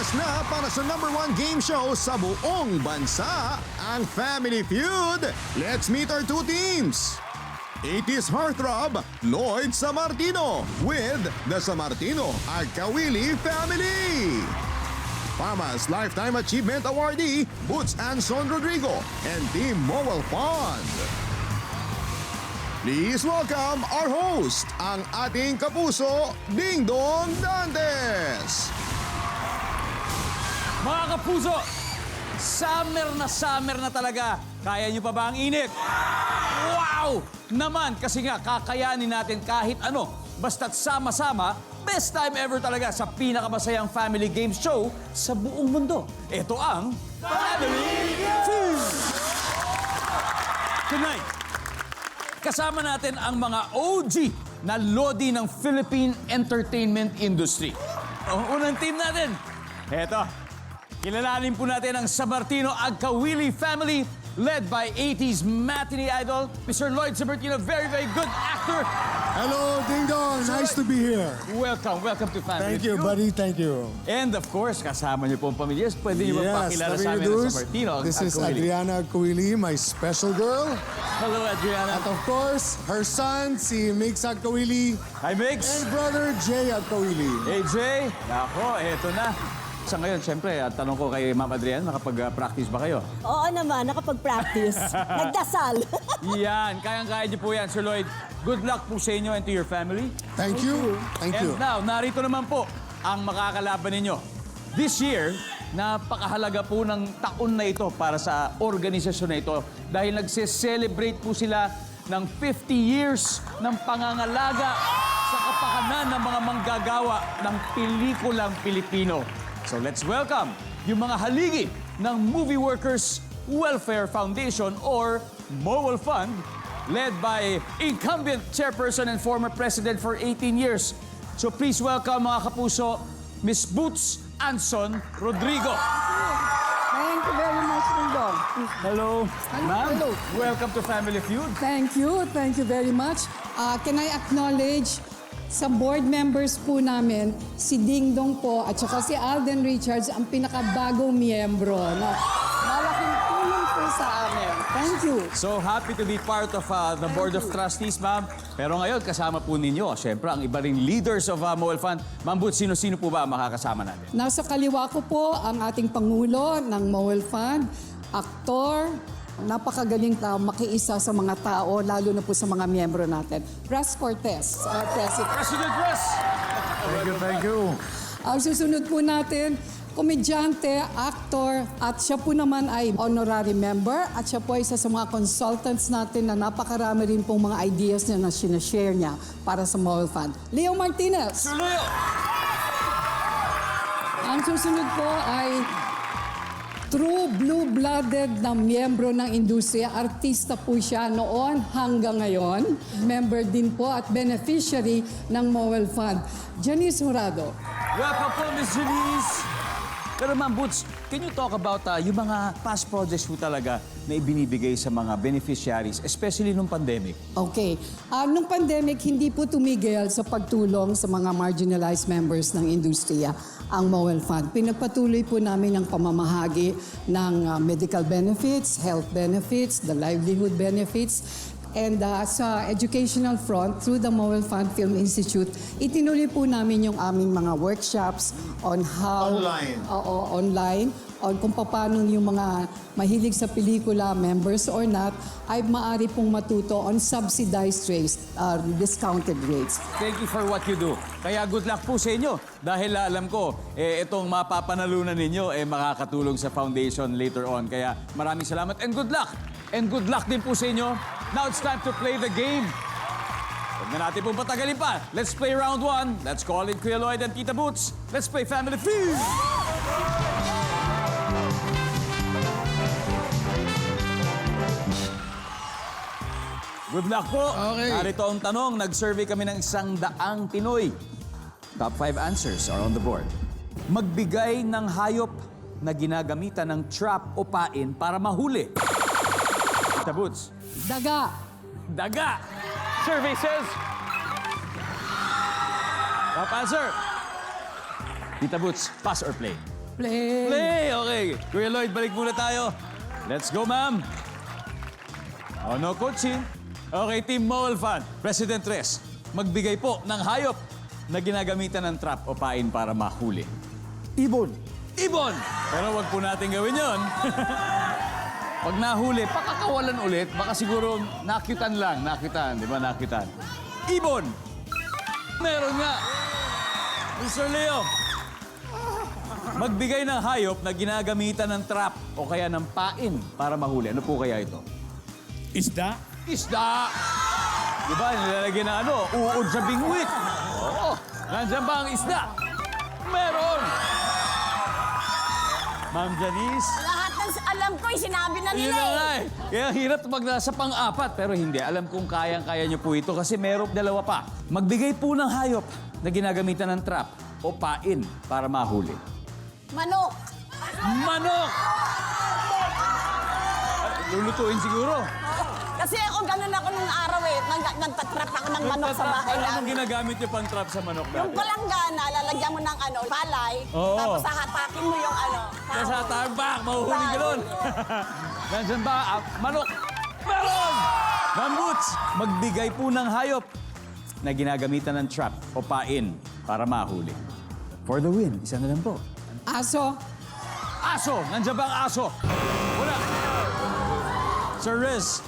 Oras na para sa #1 game show sa buong bansa, ang Family Feud. Let's meet our two teams. 80s heartthrob, Lloyd Sammartino with the Sammartino Agkawili family. Farmers Lifetime Achievement Awardee, Boots Anson Rodrigo and Team Mowel Fund. Please welcome our host, ang ating kapuso, Ding Dong Dantes. Mga kapuso, summer na talaga. Kaya niyo pa ba ang init? Wow! Naman, kasi nga kakayanin natin kahit ano. Basta't sama-sama, best time ever talaga sa pinakamasayang family game show sa buong mundo. Ito ang Family Feud! Tonight, kasama natin ang mga OG na lodi ng Philippine entertainment industry. Ang unang team natin, eto. Kilalanin po natin ang Sammartino Agkawili family led by 80s matinee idol, Mr. Lloyd Sammartino, very good actor. Hello, Ding Dong. Nice to be here. Welcome to Family Thank you, Feud. buddy. Thank you. And of course, kasama niyo po ang pamilya. Pwede niyo ba pakilala sa amin ang Sammartino This is Agkawili? Adriana Agkawili, my special girl. Hello, Adriana. At of course, her son, si Mix Agkawili, Hi, Mix. and brother Jay Agkawili. AJ, ako, eto na. Sa ngayon, syempre, tanong ko kay Ma'am Adriana, nakapag-practice ba kayo? Oo naman, nakapag-practice. Nagdasal. Yan, kayang-kaya niyo po yan, Sir Lloyd. Good luck po sa inyo and to your family. Thank you. Thank you. And now, narito naman po ang makakalaban ninyo. This year, napakahalaga po ng taon na ito para sa organisasyon na ito dahil nagse-celebrate po sila ng 50 years ng pangangalaga sa kapakanan ng mga manggagawa ng pelikulang Pilipino. So let's welcome yung mga haligi ng Movie Workers Welfare Foundation or Mowel Fund, led by incumbent chairperson and former president for 18 years. So please welcome mga kapuso, Miss Boots Anson Rodrigo. Thank you very much, Dingdong. Hello, ma'am. Hello. Welcome to Family Feud. Thank you very much. Can I acknowledge sa board members po namin, si Dingdong po at saka si Alden Richards, ang pinakabagong miyembro. Malaking tulong po sa amin. Thank you. So happy to be part of the Board of Trustees, ma'am. Pero ngayon, kasama po ninyo, syempre, ang iba ring leaders of Mowel Fund. Ma'am Boots, sino-sino po ba ang makakasama natin? Nasa kaliwa ko po ang ating Pangulo ng Mowel Fund, aktor, napakagaling makiisa sa mga tao, lalo na po sa mga miyembro natin. Pres Cortez, President. President Press! Thank you. Ang susunod po natin, komedyante, actor, at siya po naman ay honorary member at siya po ay isa sa mga consultants natin na napakarami rin pong mga ideas na sinashare niya para sa Mowel Fund. Leo Martinez. Sir Leo! Ang susunod po ay true blue-blooded na miyembro ng industriya. Artista po siya noon hanggang ngayon. Member din po at beneficiary ng Mowel Fund. Janice Jurado. Welcome po, Miss Janice! Pero Ma'am Boots, can you talk about yung mga past projects po talaga na ibinibigay sa mga beneficiaries, especially nung pandemic? Okay. Nung pandemic, hindi po tumigil sa pagtulong sa mga marginalized members ng industriya ang Mowel Fund. Pinagpatuloy po namin ang pamamahagi ng medical benefits, health benefits, the livelihood benefits. And sa educational front, through the Mowel Fund Film Institute, itinuloy po namin yung aming mga workshops on how... Online. Oo, online. On kung paano yung mga mahilig sa pelikula, members or not, ay maaari pong matuto on subsidized rates, discounted rates. Thank you for what you do. Kaya good luck po sa inyo. Dahil alam ko, itong mapapanalunan ninyo, makakatulong sa foundation later on. Kaya maraming salamat and good luck. And good luck din po sa inyo. Now it's time to play the game. Huwag na natin pong patagalin pa. Let's play round 1. Let's call in Kuya Lloyd and Tita Boots. Let's play Family Feud. Good luck po. Okay. Narito ang tanong. Nag-survey kami ng 100 Pinoy. Top 5 answers are on the board. Magbigay ng hayop na ginagamitan ng trap o pain para mahuli. Tita Boots. Daga. Daga. Survey says... Top answer. Tita Boots, pass or play? Play! Play! Okay. Kuya Lloyd, balik muna tayo. Let's go, ma'am. Oh, no coaching. Okay, Team Mowel Fan. President Tres, magbigay po ng hayop na ginagamitan ng trap o pain para mahuli. Ibon. Ibon! Pero wag po natin gawin yon. Pag nahuli, pakakawalan ulit, baka siguro nakyutan lang. Nakyutan, di ba? Nakyutan. Ibon! Meron nga. Mr. Leo, magbigay ng hayop na ginagamitan ng trap o kaya ng pain para mahuli. Ano po kaya ito? Isda. Isda! Di ba? Nilalagyan na ano? Uod sa bingwit. Oo. Nandiyan ba ang isda? Meron! Ma'am Janice? Lahat ng alam ko, sinabi na Yun nila na eh. nga eh. Kaya hirap pag nasa pang-apat. Pero hindi, alam kong kayang-kaya niyo po ito kasi meron dalawa pa. Magbigay po ng hayop na ginagamitan ng trap o pain para mahuli. Manok. Manok! Lulutuin siguro. Kasi ako ganun ako nung araw eh. Nagtatrap ako ng manok sa bahay Anong namin. ginagamit niyo pang trap sa manok Yung dati? palanggana, lalagyan mo ng ano, palay. Oo. Tapos hahatakin mo yung ano. Nasa tarbak, mahuhuli ka nun. Nandiyan ba? Manok! Meron! Ma'am Boots, magbigay po ng hayop na ginagamitan ng trap o pain para mahuli. For the win, isa na lang po. Aso! Aso! Nandiyan ba ang aso? Wala. Sir Riz,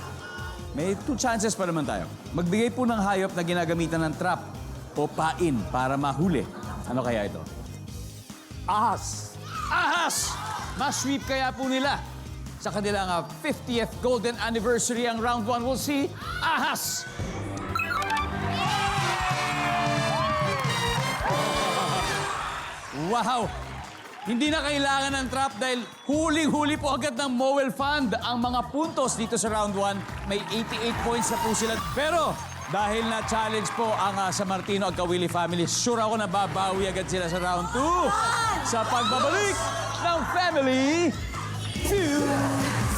may 2 chances pa naman tayo. Magbigay po ng hayop na ginagamitan ng trap o pain para mahuli. Ano kaya ito? Ahas. Ahas! Mas-sweep kaya po nila. Sa kanilang 50th Golden Anniversary ang round 1. We'll see ahas! Wow! Hindi na kailangan ng trap dahil huling-huli po agad ng Mowel Fund ang mga puntos dito sa round 1. May 88 points na po sila. Pero dahil na-challenge po ang San Martino at Kawili family, sure ako na babawi agad sila sa round 2 sa pagbabalik ng Family Feud.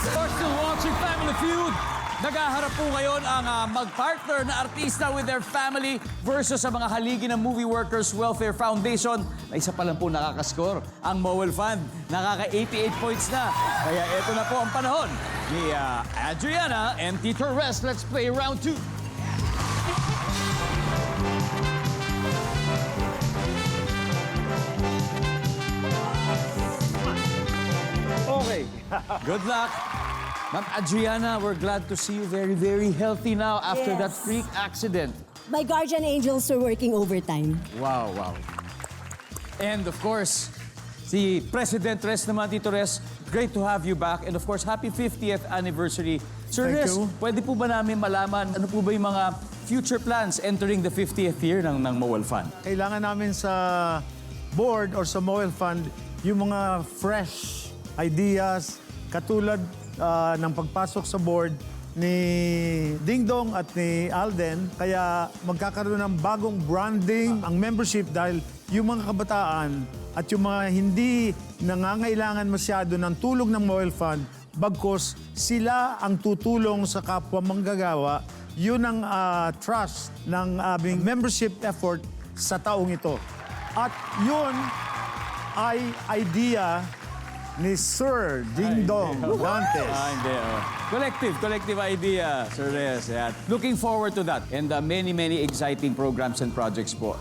For still watching Family Feud, naghaharap po ngayon ang mag-partner na artista with their family versus sa mga haligi ng Movie Workers Welfare Foundation na isa pa lang po nakakascore. Ang Mowel Fund, nakaka-88 points na. Kaya ito na po ang panahon ni Adriana and Tito Rest. Let's play round 2. Okay. Good luck. Ma'am Adriana, we're glad to see you very, very healthy now after Yes. that freak accident. My guardian angels are working overtime. Wow, wow. And of course, si President Res naman, Tito Res, great to have you back. And of course, happy 50th anniversary. Sir Thank Res, you. pwede po ba namin malaman ano po ba yung mga future plans entering the 50th year ng Mowel Fund? Kailangan namin sa board or sa Mowel Fund yung mga fresh ideas katulad ng pagpasok sa board ni Dingdong at ni Alden. Kaya magkakaroon ng bagong branding ang membership dahil yung mga kabataan at yung mga hindi nangangailangan masyado ng tulong ng Mowel Fund, bagkos sila ang tutulong sa kapwa manggagawa, yun ang trust ng aming membership effort sa taong ito. At yun ay idea ni Sir Dingdong Dantes. Hindi. Oh. Collective idea, Sir Rez. Yan. Looking forward to that and many exciting programs and projects po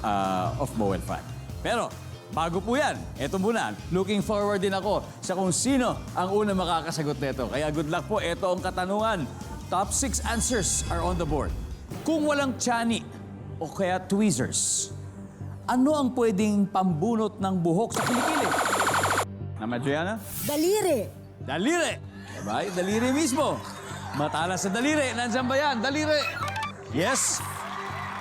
of Mowel Fund. Pero, bago po yan, eto muna, looking forward din ako sa kung sino ang unang makakasagot nito. Kaya good luck po, eto ang katanungan. Top 6 answers are on the board. Kung walang tiyanik o kaya tweezers, ano ang pwedeng pambunot ng buhok sa kilikili? Ma'am Adriana? Daliri. Daliri! Diba? Daliri mismo. Matalas sa daliri. Nandiyan ba yan? Daliri! Yes.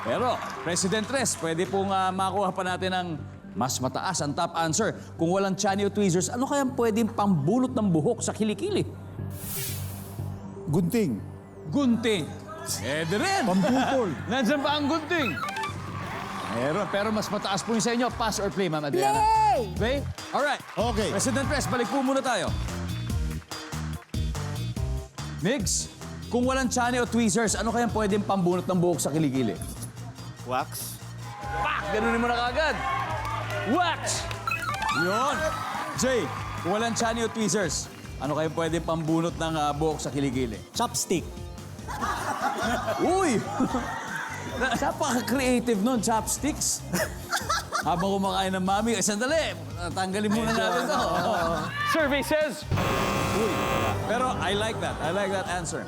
Pero, President Res, pwede pong makuha pa natin ng mas mataas ang top answer. Kung walang tiyan o tweezers, ano kayang pwedeng pambunot ng buhok sa kilikili? Gunting. Gunting. Pwede rin. Pamputol. Nandiyan ba ang gunting? Meron, pero mas mataas po yung sa inyo. Pass or play, Ma'am Adriana? Play! Play? Alright. Okay. President Press, balik po muna tayo. Migs, kung walang tiyan o tweezers, ano kayang pwedeng pambunot ng buhok sa kilikili? Wax. Pak! Ganunin mo na kagad. Wax! Yun. Jay, kung walang chani o tweezers, ano kayo pwede pambunot ng buhok sa kilikili? Chopstick. Uy! Napaka-creative nun, chopsticks. Habang kumakain ng mami, sandali, tanggalin muna natin to. Survey says... Uy, pero I like that. I like that answer.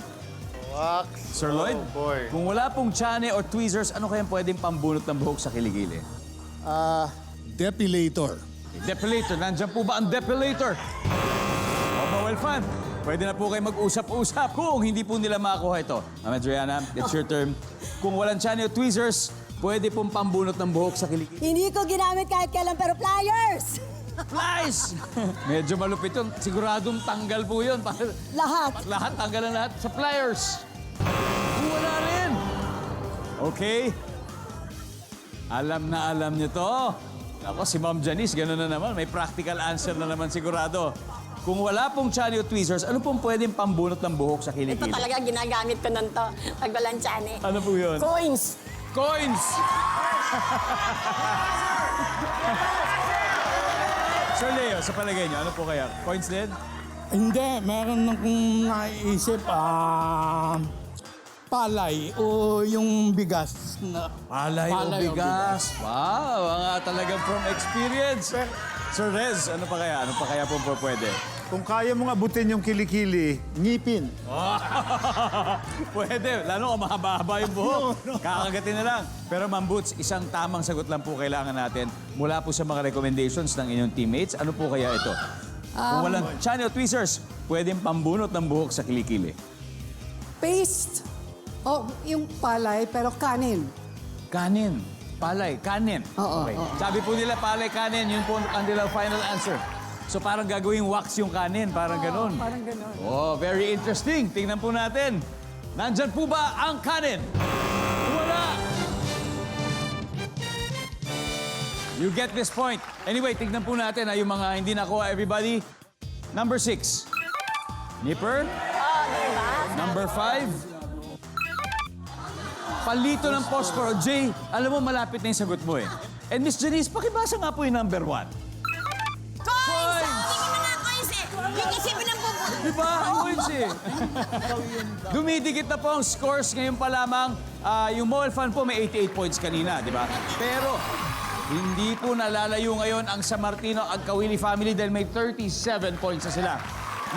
Wax. Sir Lloyd, Oh, boy. kung wala pong chane or tweezers, ano kayang pwedeng pambunot ng buhok sa kilikili? Depilator. Depilator. Nandiyan po ba ang depilator? O, Mowel fan, pwede na po kayo mag-usap-usap kung hindi po nila makakuha ito. Mama Adriana, it's your turn. Kung walang chane o tweezers, pwede pong pambunot ng buhok sa kilikili. Hindi ko ginamit kahit kailan, pero pliers! Flies! Medyo malupit yun. Siguradong tanggal po yun. Lahat. Lahat, tanggal na lahat sa pliers. Wala rin. Okay. Alam na alam niyo to. Ako, si Ma'am Janice, gano'n na naman. May practical answer na naman sigurado. Kung wala pong chani o tweezers, ano pong pwedeng pambunot ng buhok sa Ito kilikili? talaga ginagamit ko nun to. Pag walang tsane. Ano po yun? Coins. Coins! Sir Leo, sa palagay niyo, ano po kaya? Coins din? Hindi, meron akong naiisip, palay o yung bigas na... Palay o bigas. Wow, nga talagang from experience. Sir Rez, ano pa kaya? Ano pa kaya po pwede? Kung kaya mong abutin yung kilikili, ngipin. Pwede, lalo kung mahaba-haba yung buhok. Kakagatin na lang. Pero Ma'am Boots, isang tamang sagot lang po kailangan natin mula po sa mga recommendations ng inyong teammates. Ano po kaya ito? Kung walang chani o tweezers, pwedeng pambunot ng buhok sa kilikili. Paste. Oh, yung palay, pero kanin. Kanin. Palay, kanin. Oo, oo. Sabi po nila palay, kanin. Yun po ang nilang final answer. So parang gagawing wax yung kanin. Parang ganun. Parang ganun. Oh, very interesting. Tingnan po natin. Nandyan po ba ang kanin? Wala! You get this point. Anyway, tignan po natin yung mga hindi nakuha, everybody. Number 6. Nipper. Diba? Number 5. Palito ng posporo. Jay, alam mo, malapit na yung sagot mo eh. And Miss Janice, pakibasa nga po yung number 1. Coins! Hindi ko mga coins eh. Yung isipin ng bubo. Di ba? Coins eh. Dumidikit na po ang scores ngayon pa lamang. Yung Mowel Fan po may 88 points kanina, di ba? Pero hindi po nalalayo ngayon ang San Martino at Kawili family dahil may 37 points na sila.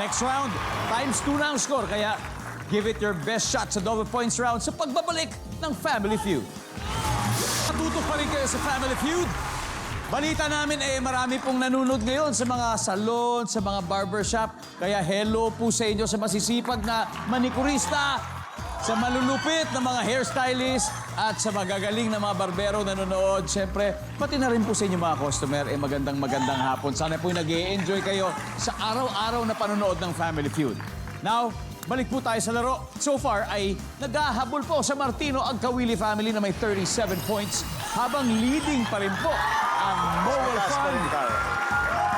Next round, times 2 na ang score. Kaya give it your best shot sa double points round sa pagbabalik ng Family Feud. Natutok pa rin kayo sa Family Feud. Balita namin marami pong nanonood ngayon sa mga salon, sa mga barbershop. Kaya hello po sa inyo sa masisipag na manikurista, sa malulupit na mga hairstylist, at sa magagaling na mga barbero nanonood. Siyempre, pati na rin po sa inyo mga customer, magandang hapon. Sana po nag-i-enjoy kayo sa araw-araw na panonood ng Family Feud. Now, balik po tayo sa laro. So far ay naghahabol po sa Martino ang Kawili family na may 37 points habang leading pa rin po ang Mowel Fan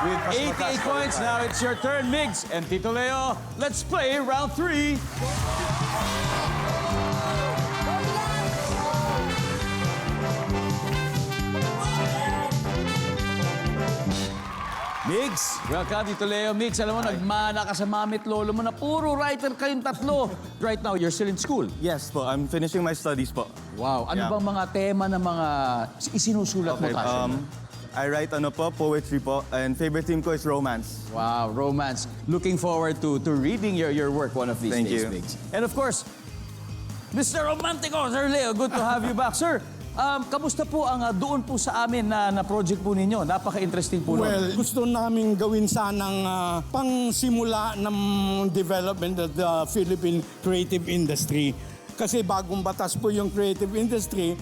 with 88 points. Now it's your turn, Migs and Tito Leo. Let's play round 3. Migs, welcome Tito Leo. Migs, alam mo, nagmana ka sa mamit lolo mo na puro writer kayong tatlo. Right now, you're still in school. Yes po, I'm finishing my studies po. Wow. Ano Yeah. bang mga tema na mga isinusulat mo, Tasha? I write poetry po, and favorite theme ko is romance. Wow, romance. Looking forward to reading your work one of these Thank days, you. Migs. And of course, Mr. Romantico, Sir Leo, good to have you back. Sir, kamusta po ang doon po sa amin na project po ninyo? Napaka-interesting po nun. Well, gusto namin gawin sanang pangsimula ng development of the Philippine creative industry. Kasi bagong batas po yung creative industry.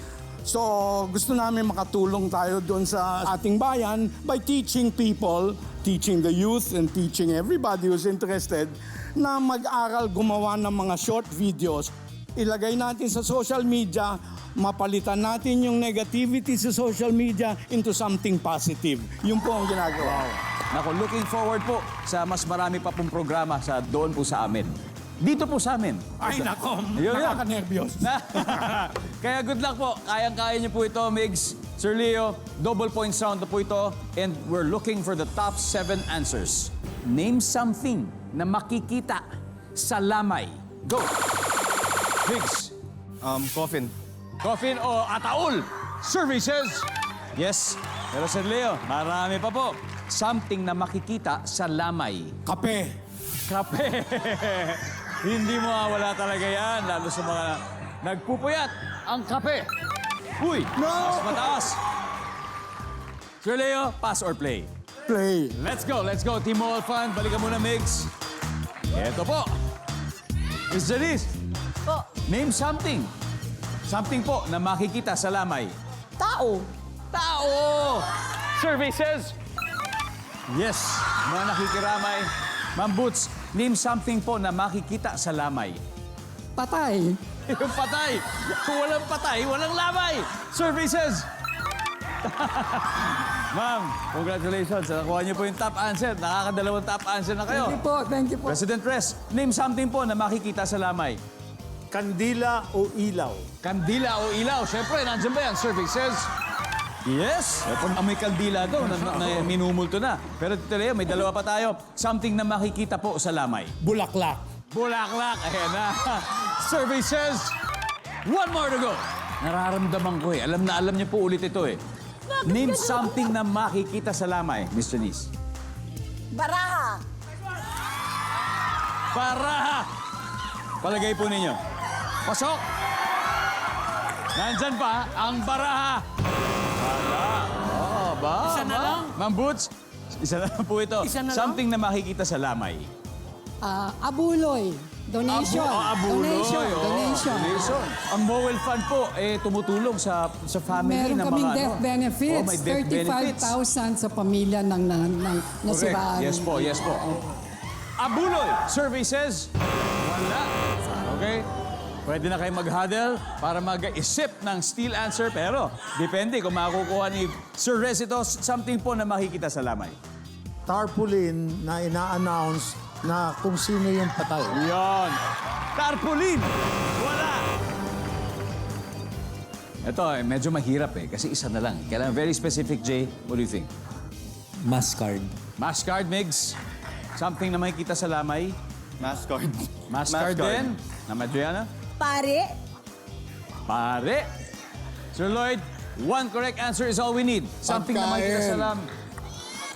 So, gusto namin makatulong tayo doon sa ating bayan by teaching people, teaching the youth and teaching everybody who's interested na mag-aral gumawa ng mga short videos. Ilagay natin sa social media, mapalitan natin yung negativity sa social media into something positive. Yun po ang ginagawa. Nako, looking forward po sa mas marami pa pong programa sa doon po sa amin. Dito po sa amin. Ay, nako, Yun, yun. nakaka-nervyos. Kaya good luck po. Kayang-kaya niyo po ito, Migs. Sir Leo, double points round na po ito. And we're looking for the top 7 answers. Name something na makikita sa lamay. Go! Migs, Coffin. coffin o ataul? Survey says yes. Pero Sir Leo, marami pa po. Something na makikita sa lamay. Kape. Kape. Hindi mo wala talaga yan, lalo sa mga nagpupuyat ang kape. Uy, mas mataas. Sir Leo, pass or play? Play. Let's go. Team Mobile Fund, balikan muna, Migs. Ito po. Miss Janice, Po, name something. Something po na makikita sa lamay. tao. Tao! Survey says Yes, mga nakikiramay. Ma'am Boots, name something po na makikita sa lamay. Patay. Yung patay. Kung walang patay, walang lamay. Survey says. Ma'am, congratulations. Nakuha niyo po yung top answer. Nakakadalawang top answer na kayo. Thank you po. President Res, name something po na makikita sa lamay. Kandila o ilaw? Kandila o ilaw. Siyempre, nandiyan ba yan? Survey says. Yes. Pag amoy kandila daw, na minumulto na. Pero Tito Leo, may dalawa pa tayo. Something na makikita po sa lamay. Bulaklak. Bulaklak. Ayan na. Survey says, one more to go. Nararamdaman ko eh. Alam niyo po ulit ito eh. Name something na makikita sa lamay, Miss Janice. Baraha. Baraha. Palagay po ninyo. Pasok. Nandyan pa ang baraha. Oo, ba? Isa na lang? Ma'am Boots, isa na lang po ito. Isa na lang? Something na makikita sa lamay. Abuloy. Donation. Abuloy. Donation. Ang Mowel Fund po, tumutulong sa family Meron ng kaming mga death benefits. may death benefits. 35,000 sa pamilya ng nasiraan. Yes po. Abuloy. Survey says, wala. Okay? Pwede na kayo mag-huddle para mag-isip ng steal answer. Pero, depende kung makukuha ni Sir Resito, something po na makikita sa lamay. Tarpaulin na ina-announce na kung sino yung patay. Yon. Tarpaulin. Wala. Ito, medyo mahirap kasi isa na lang. Kailangan very specific, Jay. What do you think? Mascard. Mascard, Migs. Something na makikita sa lamay. Mascard. Mascard din. Na Madriana. Pare. Pare. Sir Lloyd, one correct answer is all we need. Something na makikita sa lamay.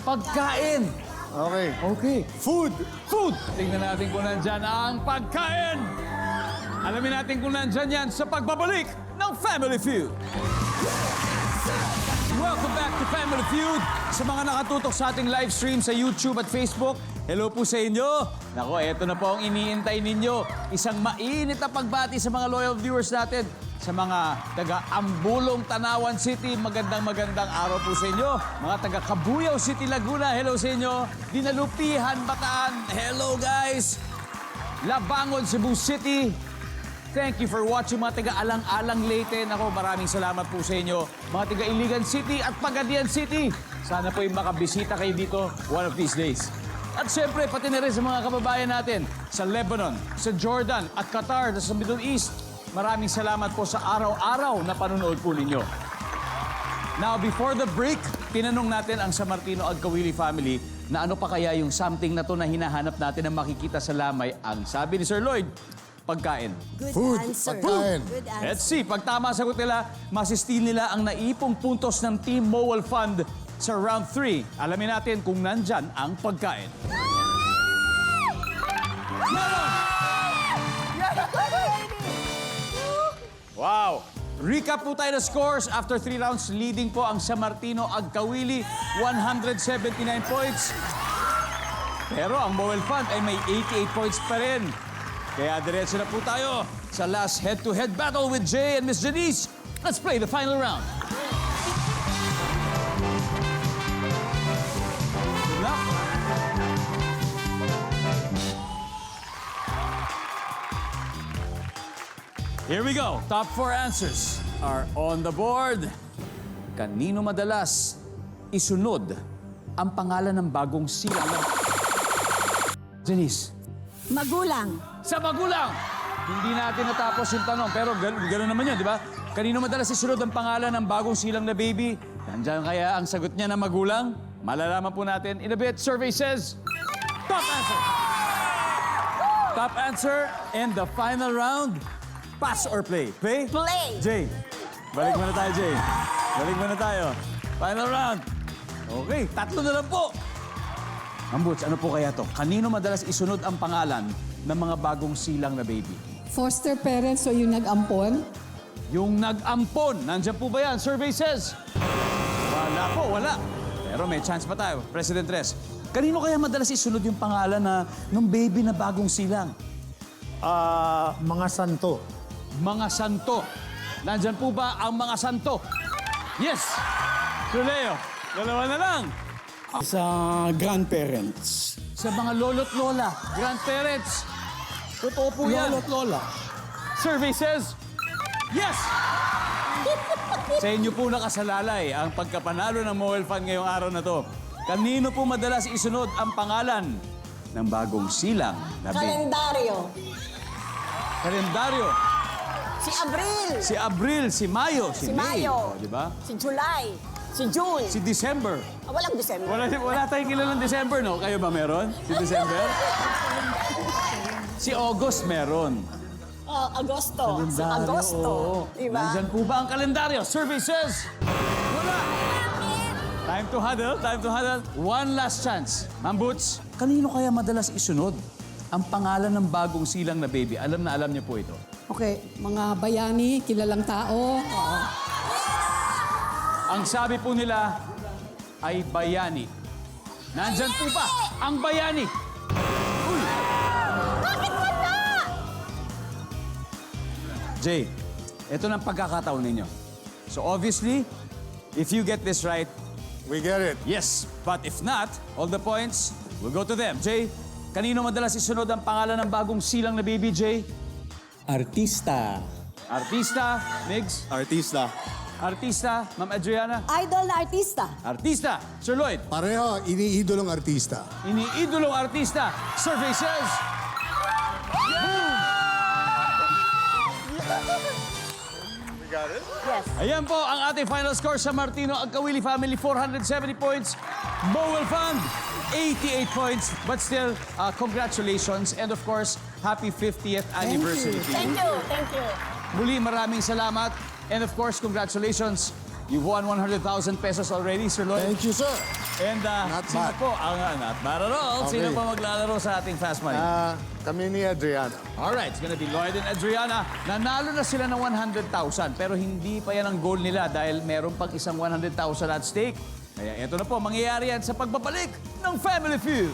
Pagkain. Okay. Food. Tingnan natin kung nandyan ang pagkain. Alamin natin kung nandyan yan sa pagbabalik ng Family Feud. Welcome back to Family Feud. Sa mga nakatutok sa ating live stream sa YouTube at Facebook, hello po sa inyo. Nako, eto na po ang iniintay ninyo. Isang mainit na pagbati sa mga loyal viewers natin. Sa mga taga-Ambulong, Tanawan City, magandang araw po sa inyo. Mga taga-Cabuyao City, Laguna, hello sa inyo. Dinalupihan, Bataan, hello guys. Labangon, Cebu City, thank you for watching. Mga taga-Alang-Alang, Leyte, nako, maraming salamat po sa inyo. Mga taga-Iligan City at Pagadian City, sana po yung makabisita kayo dito one of these days. At siyempre, pati na rin sa mga kababayan natin sa Lebanon, sa Jordan at Qatar, sa Middle East. Maraming salamat po sa araw-araw na panunood po ninyo. Now, before the break, tinanong natin ang San Martino Agkawili family na ano pa kaya yung something na to na hinahanap natin na makikita sa lamay. Ang sabi ni Sir Lloyd, pagkain. Good answer. Good answer. Let's see, pag tama sagot nila, masistil nila ang naipong puntos ng Team Mowel Fund sa round 3. Alamin natin kung nandyan ang pagkain. Wow! Recap po tayo ng scores. After 3 rounds, leading po ang San Martino Agkawili, 179 points. Pero ang Mowel Fund ay may 88 points pa rin. Kaya diretso na po tayo sa last head-to-head battle with Jay and Miss Janice. Let's play the final round. Good luck. Here we go. Top 4 answers are on the board. Kanino madalas isunod ang pangalan ng bagong silang? Janice. Magulang. Sa magulang. Hindi natin natapos yung tanong, pero gano'n naman yun, di ba? Kanino madalas isunod ang pangalan ng bagong silang na baby? Nandiyan kaya ang sagot niya na magulang? Malalaman po natin in a bit. Survey says, top answer. Top answer in the final round. Pass or play? Play? Play. Jay. Balik muna tayo, Jay. Balik muna tayo. Final round. Okay, 3 na lang po. Ambuts, ano po kaya to? Kanino madalas isunod ang pangalan ng mga bagong silang na baby? Foster parents o yung nag-ampon? Yung nag-ampon. Nandiyan po ba yan? Survey says. Wala po, wala. Pero may chance pa tayo. President Tres, kanino kaya madalas isunod yung pangalan ng baby na bagong silang? Mga santo. Mga santo. Nandyan po ba ang mga santo? Yes! Sir Leo, dalawa na lang. Sa grandparents. Sa mga lolo't lola, grandparents. Totoo po yan. Lolo't lola. Survey says, yes! Sa inyo po nakasalalay ang pagkapanalo ng Mobile Fund ngayong araw na to. Kanino po madalas isunod ang pangalan ng bagong silang na baby? Kalendaryo. Kalendaryo. Si Abril. Si Abril, si Mayo, si Si May. Mayo. O, di ba? Si July. Si June. Si December. Walang December. Wala tayong kilalang December, no? Kayo ba meron? Si December? Si August meron. Agosto. Si Agosto. Oo. Diba? Nandyan po ba ang kalendaryo? Survey says, wala. Time to huddle, time to huddle. One last chance. Ma'am Boots, kanino kaya madalas isunod ang pangalan ng bagong silang na baby? Alam na alam niyo po ito. Okay, mga bayani, kilalang tao. Oo. Ang sabi po nila ay bayani. Nandyan po ba ang bayani? Bakit wala? Jay, ito na ang pagkakataon ninyo. So obviously, if you get this right, We get it. yes. But if not, all the points will go to them. Jay, kanino madalas isunod ang pangalan ng bagong silang na baby, Jay? Artista. Artista, Migs? Artista. Artista, Ma'am Adriana? Idol na artista. Artista, Sir Lloyd? Pareho, iniidolong artista. Iniidolong artista. Survey says... Yes. Ayan po ang ating final score sa Martino Agkawili family, 470 points. Mowel Fund, 88 points. But still, congratulations. And of course, happy 50th anniversary to you. Thank you. Thank you. Muli, maraming salamat. And of course, congratulations. You've won 100,000 pesos already, Sir Lloyd. Thank you, sir. And Not sino bad. po ang not bad at all? Okay. Sino pa maglalaro sa ating Fast Money? Kami ni Adriana. Alright, it's gonna be Lloyd and Adriana. Nanalo na sila ng 100,000 pero hindi pa yan ang goal nila dahil meron pang isang 100,000 at stake. Kaya ito na po, mangyayari yan sa pagbabalik ng Family Feud.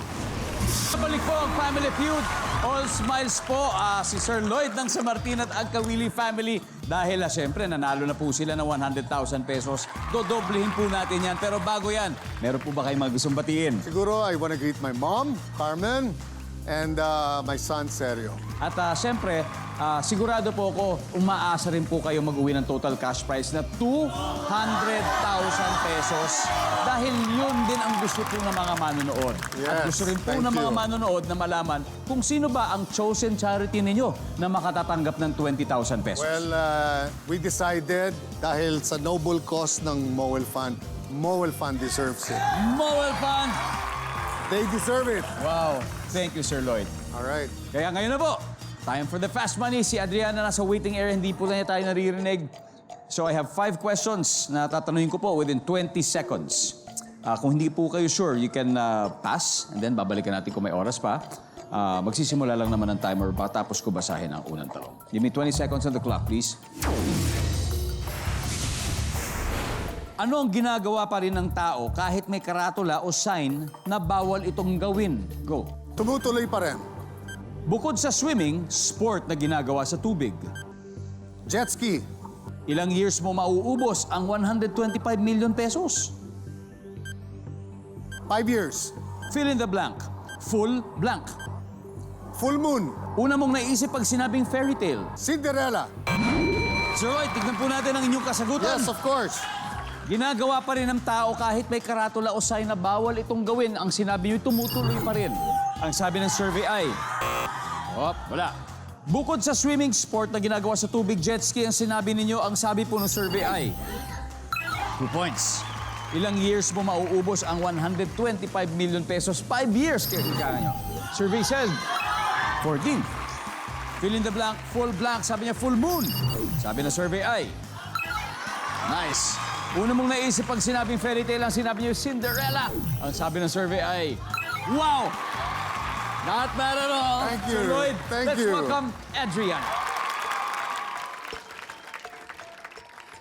Pabalik po ang Family Feud. All smiles po si Sir Lloyd ng San Martin at Agkawili family dahil siyempre nanalo na po sila ng 100,000 pesos. Dodoblehin po natin yan. Pero bago yan, meron po ba kayong mga gustong batiin? Siguro, I want to greet my mom, Carmen, and my son, Sergio. At siyempre, sigurado po ako, umaasa rin po kayo mag-uwi ng total cash prize na 200,000 pesos. Dahil yun din ang gusto po ng mga manonood. At Yes, gusto rin po thank ng mga you. manonood na malaman kung sino ba ang chosen charity ninyo na makatatanggap ng 20,000 pesos. Well, we decided dahil sa noble cause ng Mowel Fund deserves it. Mowel Fund! They deserve it. Wow. Thank you, Sir Lloyd. All right. Kaya ngayon na po, time for the Fast Money. Si Adriana nasa waiting area, hindi po na niya tayo naririnig. So I have 5 questions na tatanungin ko po within 20 seconds. Kung hindi po kayo sure, you can pass and then babalikan natin kung may oras pa. Magsisimula lang naman ang timer tapos ko basahin ang unang tanong. Give me 20 seconds on the clock, please. Ano ang ginagawa pa rin ng tao kahit may karatula o sign na bawal itong gawin? Go. Tumutuloy pa rin. Bukod sa swimming, sport na ginagawa sa tubig. Jet ski. Ilang years mo mauubos ang 125 million pesos? 5 years. Fill in the blank. Full blank. Full moon. Una mong naisip pag sinabing fairy tale. Cinderella. Sir Roy, tignan po natin ang inyong kasagutan. Yes, of course. Ginagawa pa rin ng tao kahit may karatula o sign na bawal itong gawin. Ang sinabi niyo, tumutuloy pa rin. Ang sabi ng survey ay, Wala. Bukod sa swimming sport na ginagawa sa tubig, jet ski ang sinabi ninyo, ang sabi po ng survey ay 2 points. Ilang years mo mauubos ang 125 million pesos? 5 years kaya nyo. Survey says 14. Fill in the blank, full blank. Sabi niya full moon. Sabi ng survey ay nice. Una mong naisip pag sinabing fairy tale, ang sinabi niyo Cinderella. Ang sabi ng survey ay wow! Not bad at all. Thank you. Sir Lloyd, Thank let's you. welcome Adrian.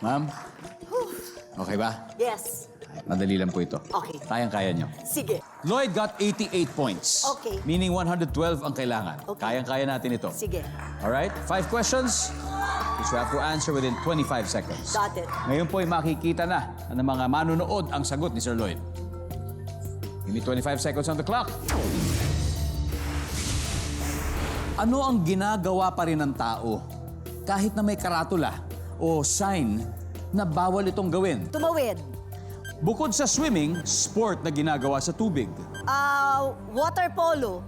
Ma'am, okay ba? Yes. Madali lang po ito. Okay. Kayang-kaya nyo. Sige. Lloyd got 88 points. Okay. Meaning 112 ang kailangan. Okay. Kayang-kaya natin ito. Sige. Alright? 5 questions. Which you have to answer within 25 seconds. Got it. Ngayon po ay makikita na ng mga manunood ang sagot ni Sir Lloyd. Give me 25 seconds on the clock. Ano ang ginagawa pa rin ng tao kahit na may karatula o sign na bawal itong gawin? Tumawid. Bukod sa swimming, sport na ginagawa sa tubig. Water polo.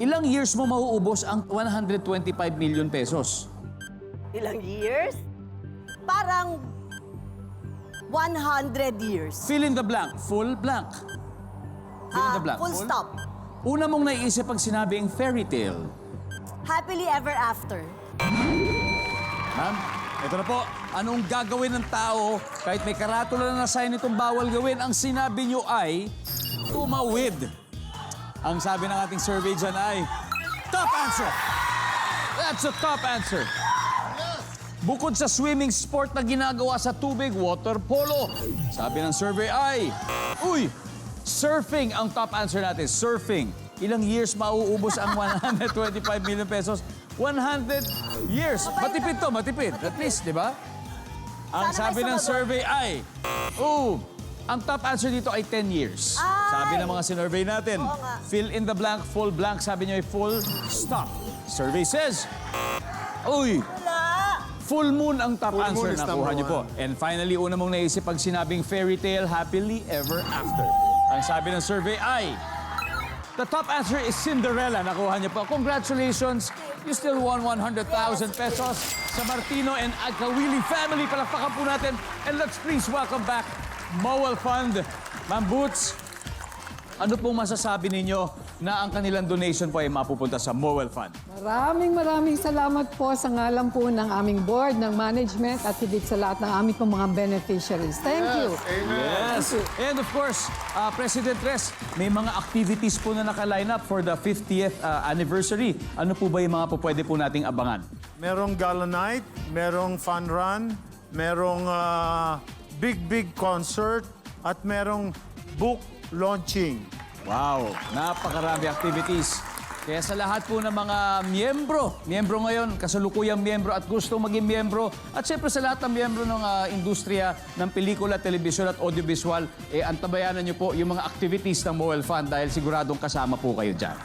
Ilang years mo mauubos ang 125 million pesos? Ilang years? Parang 100 years. Fill in the blank. Full blank. Fill in the blank. Full stop. Una mong naiisip pag sinabing fairy tale. Happily ever after. Ma'am, ito na po. Anong gagawin ng tao kahit may karatula na sign itong bawal gawin? Ang sinabi nyo ay tumawid. Ang sabi ng ating survey dyan ay top answer. That's a top answer. Bukod sa swimming sport na ginagawa sa tubig, water polo. Sabi ng survey ay, surfing ang top answer natin. Surfing. Ilang years mauubos ang 125 million pesos? 100 years. Matipid to, matipid. At least, di ba? Ang Sana sabi may ng sumagot. survey ay, ang top answer dito ay 10 years. Sabi ng mga sinurvey natin. Oo nga. Fill in the blank, full blank. Sabi niyo ay full stop. Survey says, Wala. full moon ang top Full moon answer is na number kuha niyo po. And finally, una mong naisip pag sinabing fairy tale, happily ever after. Ang sabi ng survey ay, the top answer is Cinderella. Nakuha niyo po. Congratulations. You still won 100,000 pesos sa Martino and Agkawili family. Palakpakan po natin. And let's please welcome back Mowel Fund. Ma'am Boots, ano pong masasabi ninyo na ang kanilang donation po ay mapupunta sa Mowel Fund? Maraming salamat po sa ngalan po ng aming board, ng management at higit sa lahat ng aming pong mga beneficiaries. Thank you. Yes. And of course, President Res, may mga activities po na naka-line up for the 50th anniversary. Ano po ba yung mga po pwede po nating abangan? Merong gala night, merong fun run, merong big concert, at merong book launching. Wow, napakarami activities. Kaya sa lahat po ng mga miyembro ngayon, kasalukuyang miyembro at gustong maging miyembro, at syempre sa lahat ng miyembro ng industriya ng pelikula, telebisyon at audiovisual, antabayanan niyo po yung mga activities ng Mowel Fund dahil siguradong kasama po kayo dyan.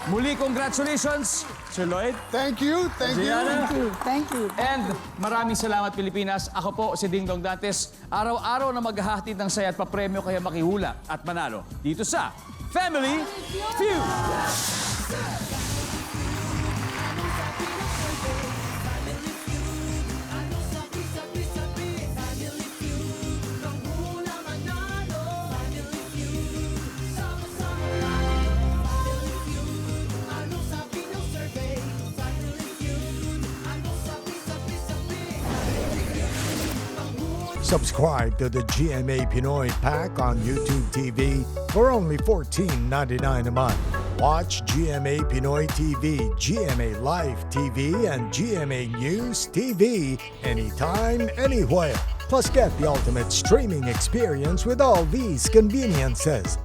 Muli, congratulations, Sir Lloyd. Thank you. Thank you. Adriana. Thank you. And maraming salamat, Pilipinas. Ako po si Ding Dong Dantes. Araw-araw na maghahatid ng saya at papremyo kaya makihula at manalo dito sa Family Feud. Subscribe to the GMA Pinoy Pack on YouTube TV for only $14.99 a month. Watch GMA Pinoy TV, GMA Live TV, and GMA News TV anytime, anywhere. Plus, get the ultimate streaming experience with all these conveniences.